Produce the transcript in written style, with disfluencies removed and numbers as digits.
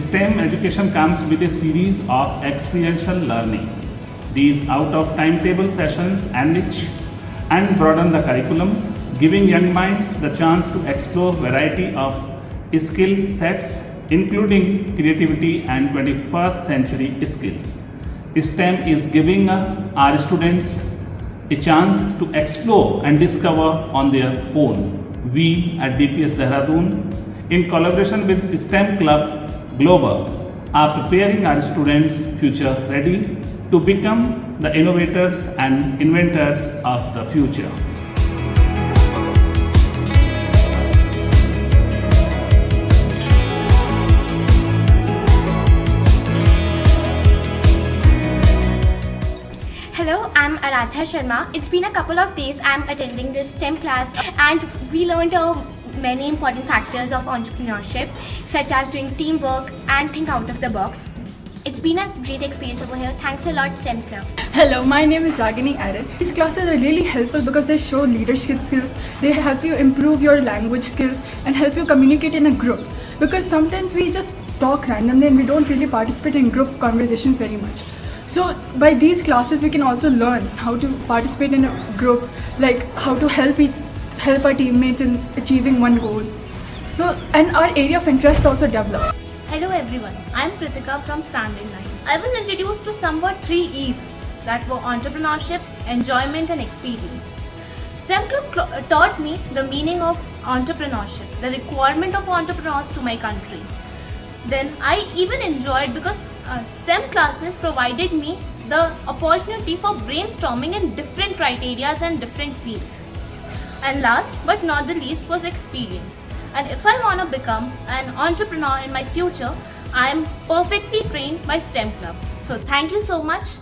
STEM education comes with a series of experiential learning. These out of timetable sessions enrich and broaden the curriculum, giving young minds the chance to explore variety of skill sets, including creativity and 21st century skills. STEM is giving our students a chance to explore and discover on their own. We at DPS Dehradun, in collaboration with STEM Club Global, are preparing our students future ready to become the innovators and inventors of the future. Hello, I'm Aradhya Sharma. It's been a couple of days I'm attending this STEM class and we learned many important factors of entrepreneurship such as doing teamwork and think out of the box. It's been a great experience over here. Thanks a lot, STEM Club. Hello, my name is Ragini Aaron. These classes are really helpful because they show leadership skills, they help you improve your language skills and help you communicate in a group. Because sometimes we just talk randomly and we don't really participate in group conversations very much. So by these classes we can also learn how to participate in a group, like how to help our teammates in achieving one goal. So, and our area of interest also develops. Hello everyone, I am Pritika from Standard 9. I was introduced to somewhat 3 E's that were entrepreneurship, enjoyment and experience. STEM Club taught me the meaning of entrepreneurship, the requirement of entrepreneurs to my country. Then I even enjoyed because STEM classes provided me the opportunity for brainstorming in different criteria and different fields. And last but not the least was experience. And if I want to become an entrepreneur in my future, I am perfectly trained by STEM Club. So thank you so much.